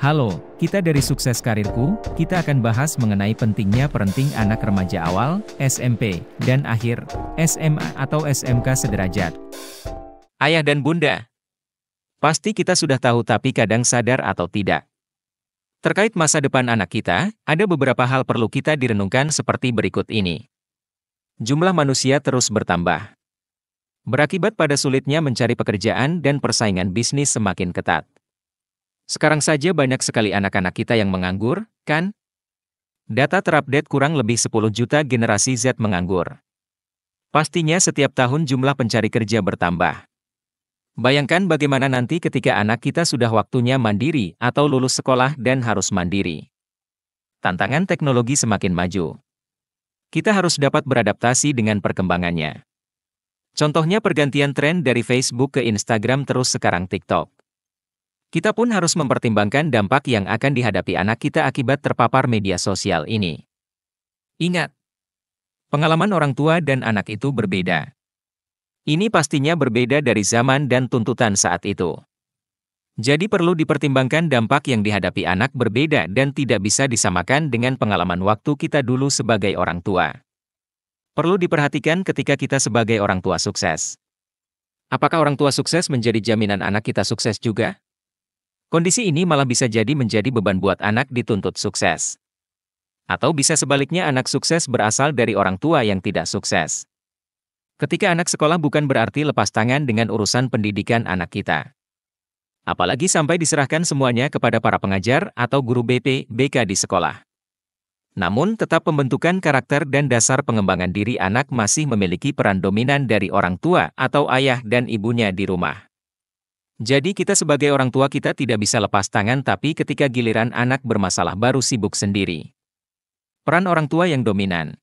Halo, kita dari Sukses Karirku, kita akan bahas mengenai pentingnya parenting anak remaja awal, SMP, dan akhir, SMA atau SMK sederajat. Ayah dan bunda. Pasti kita sudah tahu tapi kadang sadar atau tidak. Terkait masa depan anak kita, ada beberapa hal perlu kita direnungkan seperti berikut ini. Jumlah manusia terus bertambah. Berakibat pada sulitnya mencari pekerjaan dan persaingan bisnis semakin ketat. Sekarang saja banyak sekali anak-anak kita yang menganggur, kan? Data terupdate kurang lebih 10 juta generasi Z menganggur. Pastinya setiap tahun jumlah pencari kerja bertambah. Bayangkan bagaimana nanti ketika anak kita sudah waktunya mandiri atau lulus sekolah dan harus mandiri. Tantangan teknologi semakin maju. Kita harus dapat beradaptasi dengan perkembangannya. Contohnya pergantian tren dari Facebook ke Instagram terus sekarang TikTok. Kita pun harus mempertimbangkan dampak yang akan dihadapi anak kita akibat terpapar media sosial ini. Ingat, pengalaman orang tua dan anak itu berbeda. Ini pastinya berbeda dari zaman dan tuntutan saat itu. Jadi perlu dipertimbangkan dampak yang dihadapi anak berbeda dan tidak bisa disamakan dengan pengalaman waktu kita dulu sebagai orang tua. Perlu diperhatikan ketika kita sebagai orang tua sukses. Apakah orang tua sukses menjadi jaminan anak kita sukses juga? Kondisi ini malah bisa jadi menjadi beban buat anak dituntut sukses. Atau bisa sebaliknya anak sukses berasal dari orang tua yang tidak sukses. Ketika anak sekolah bukan berarti lepas tangan dengan urusan pendidikan anak kita. Apalagi sampai diserahkan semuanya kepada para pengajar atau guru BP, BK di sekolah. Namun tetap pembentukan karakter dan dasar pengembangan diri anak masih memiliki peran dominan dari orang tua atau ayah dan ibunya di rumah. Jadi kita sebagai orang tua kita tidak bisa lepas tangan tapi ketika giliran anak bermasalah baru sibuk sendiri. Peran orang tua yang dominan.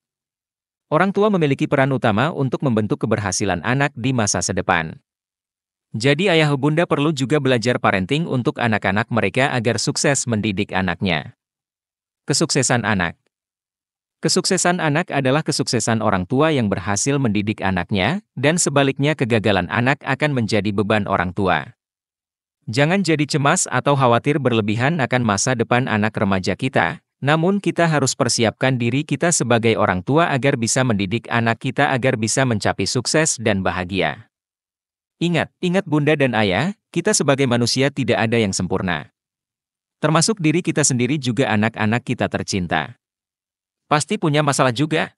Orang tua memiliki peran utama untuk membentuk keberhasilan anak di masa sedepan. Jadi ayah bunda perlu juga belajar parenting untuk anak-anak mereka agar sukses mendidik anaknya. Kesuksesan anak. Kesuksesan anak adalah kesuksesan orang tua yang berhasil mendidik anaknya, dan sebaliknya kegagalan anak akan menjadi beban orang tua. Jangan jadi cemas atau khawatir berlebihan akan masa depan anak remaja kita, namun kita harus persiapkan diri kita sebagai orang tua agar bisa mendidik anak kita agar bisa mencapai sukses dan bahagia. Ingat bunda dan ayah, kita sebagai manusia tidak ada yang sempurna. Termasuk diri kita sendiri juga anak-anak kita tercinta. Pasti punya masalah juga.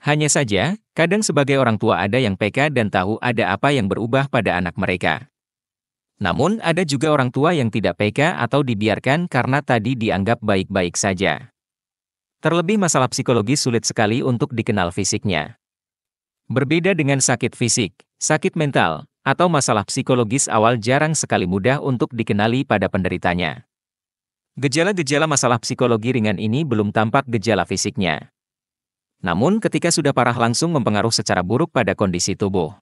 Hanya saja, kadang sebagai orang tua ada yang peka dan tahu ada apa yang berubah pada anak mereka. Namun ada juga orang tua yang tidak peka atau dibiarkan karena tadi dianggap baik-baik saja. Terlebih masalah psikologis sulit sekali untuk dikenal fisiknya. Berbeda dengan sakit fisik, sakit mental, atau masalah psikologis awal jarang sekali mudah untuk dikenali pada penderitanya. Gejala-gejala masalah psikologi ringan ini belum tampak gejala fisiknya. Namun ketika sudah parah langsung mempengaruhi secara buruk pada kondisi tubuh.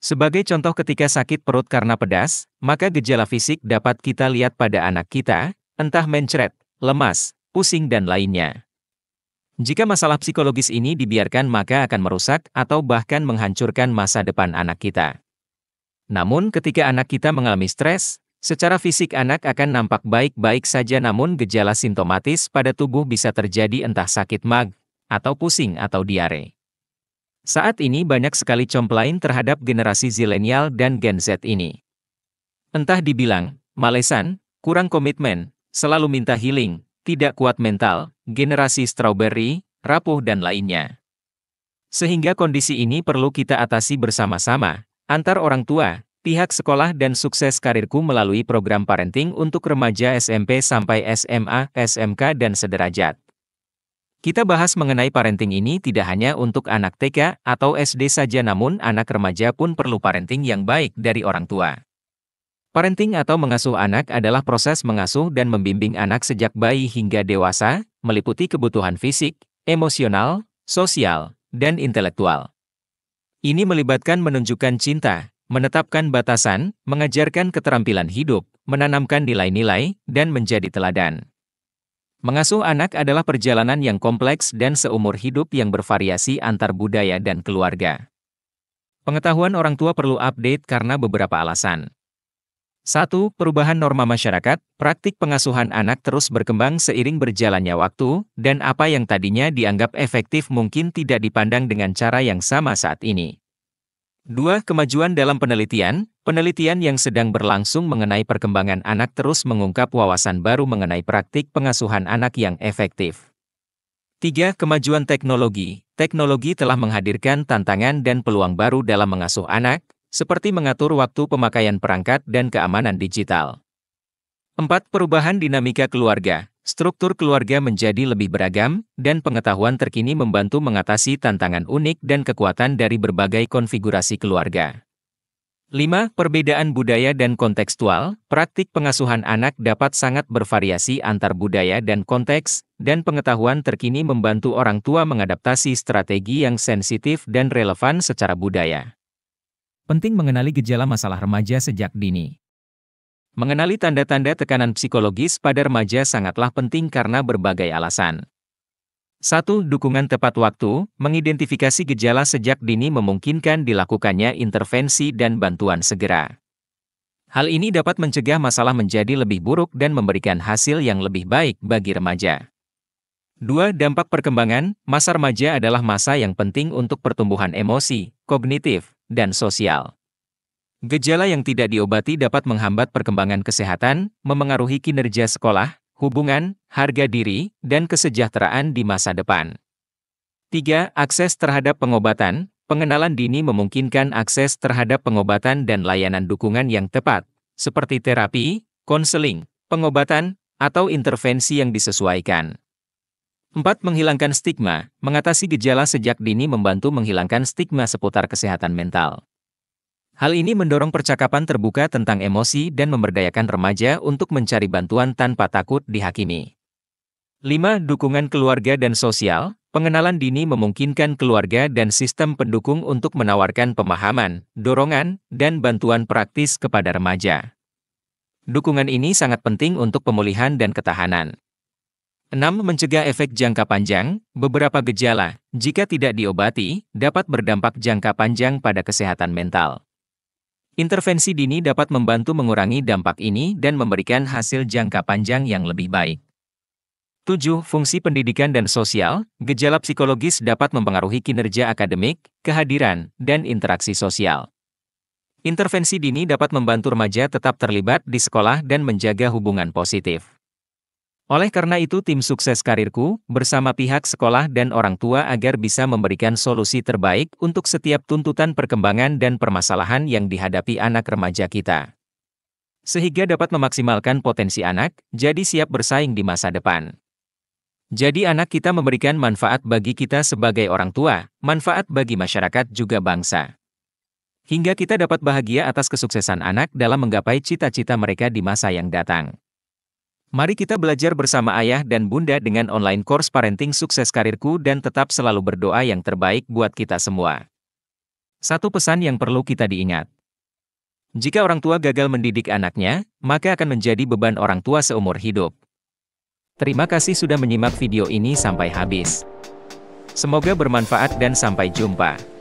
Sebagai contoh ketika sakit perut karena pedas, maka gejala fisik dapat kita lihat pada anak kita, entah mencret, lemas, pusing dan lainnya. Jika masalah psikologis ini dibiarkan maka akan merusak atau bahkan menghancurkan masa depan anak kita. Namun ketika anak kita mengalami stres, secara fisik anak akan nampak baik-baik saja namun gejala simptomatis pada tubuh bisa terjadi entah sakit mag, atau pusing atau diare. Saat ini banyak sekali komplain terhadap generasi zilenial dan Gen Z ini. Entah dibilang, malesan, kurang komitmen, selalu minta healing, tidak kuat mental, generasi strawberry, rapuh dan lainnya. Sehingga kondisi ini perlu kita atasi bersama-sama, antar orang tua, pihak sekolah dan Sukses Karirku melalui program parenting untuk remaja SMP sampai SMA, SMK dan sederajat. Kita bahas mengenai parenting ini tidak hanya untuk anak TK atau SD saja namun anak remaja pun perlu parenting yang baik dari orang tua. Parenting atau mengasuh anak adalah proses mengasuh dan membimbing anak sejak bayi hingga dewasa, meliputi kebutuhan fisik, emosional, sosial, dan intelektual. Ini melibatkan menunjukkan cinta, menetapkan batasan, mengajarkan keterampilan hidup, menanamkan nilai-nilai, dan menjadi teladan. Mengasuh anak adalah perjalanan yang kompleks dan seumur hidup yang bervariasi antar budaya dan keluarga. Pengetahuan orang tua perlu update karena beberapa alasan. 1. Perubahan norma masyarakat, praktik pengasuhan anak terus berkembang seiring berjalannya waktu, dan apa yang tadinya dianggap efektif mungkin tidak dipandang dengan cara yang sama saat ini. 2. Kemajuan dalam penelitian, penelitian yang sedang berlangsung mengenai perkembangan anak terus mengungkap wawasan baru mengenai praktik pengasuhan anak yang efektif. 3. Kemajuan teknologi, teknologi telah menghadirkan tantangan dan peluang baru dalam mengasuh anak, seperti mengatur waktu pemakaian perangkat dan keamanan digital. 4. Perubahan dinamika keluarga. Struktur keluarga menjadi lebih beragam, dan pengetahuan terkini membantu mengatasi tantangan unik dan kekuatan dari berbagai konfigurasi keluarga. 5. Perbedaan budaya dan kontekstual. Praktik pengasuhan anak dapat sangat bervariasi antar budaya dan konteks, dan pengetahuan terkini membantu orang tua mengadaptasi strategi yang sensitif dan relevan secara budaya. Penting mengenali gejala masalah remaja sejak dini. Mengenali tanda-tanda tekanan psikologis pada remaja sangatlah penting karena berbagai alasan. 1. Dukungan tepat waktu, mengidentifikasi gejala sejak dini memungkinkan dilakukannya intervensi dan bantuan segera. Hal ini dapat mencegah masalah menjadi lebih buruk dan memberikan hasil yang lebih baik bagi remaja. 2. Dampak perkembangan, masa remaja adalah masa yang penting untuk pertumbuhan emosi, kognitif, dan sosial. Gejala yang tidak diobati dapat menghambat perkembangan kesehatan, memengaruhi kinerja sekolah, hubungan, harga diri, dan kesejahteraan di masa depan. 3. Akses terhadap pengobatan, pengenalan dini memungkinkan akses terhadap pengobatan dan layanan dukungan yang tepat, seperti terapi, konseling, pengobatan, atau intervensi yang disesuaikan. 4. Menghilangkan stigma, mengatasi gejala sejak dini membantu menghilangkan stigma seputar kesehatan mental. Hal ini mendorong percakapan terbuka tentang emosi dan memberdayakan remaja untuk mencari bantuan tanpa takut dihakimi. 5. Dukungan keluarga dan sosial, pengenalan dini memungkinkan keluarga dan sistem pendukung untuk menawarkan pemahaman, dorongan, dan bantuan praktis kepada remaja. Dukungan ini sangat penting untuk pemulihan dan ketahanan. 6. Mencegah efek jangka panjang, beberapa gejala, jika tidak diobati, dapat berdampak jangka panjang pada kesehatan mental. Intervensi dini dapat membantu mengurangi dampak ini dan memberikan hasil jangka panjang yang lebih baik. 7. Fungsi pendidikan dan sosial, gejala psikologis dapat mempengaruhi kinerja akademik, kehadiran, dan interaksi sosial. Intervensi dini dapat membantu remaja tetap terlibat di sekolah dan menjaga hubungan positif. Oleh karena itu tim sukses karirku, bersama pihak sekolah dan orang tua agar bisa memberikan solusi terbaik untuk setiap tuntutan perkembangan dan permasalahan yang dihadapi anak remaja kita. Sehingga dapat memaksimalkan potensi anak, jadi siap bersaing di masa depan. Jadi anak kita memberikan manfaat bagi kita sebagai orang tua, manfaat bagi masyarakat juga bangsa. Hingga kita dapat bahagia atas kesuksesan anak dalam menggapai cita-cita mereka di masa yang datang. Mari kita belajar bersama ayah dan bunda dengan online course parenting sukses karirku dan tetap selalu berdoa yang terbaik buat kita semua. Satu pesan yang perlu kita diingat. Jika orang tua gagal mendidik anaknya, maka akan menjadi beban orang tua seumur hidup. Terima kasih sudah menyimak video ini sampai habis. Semoga bermanfaat dan sampai jumpa.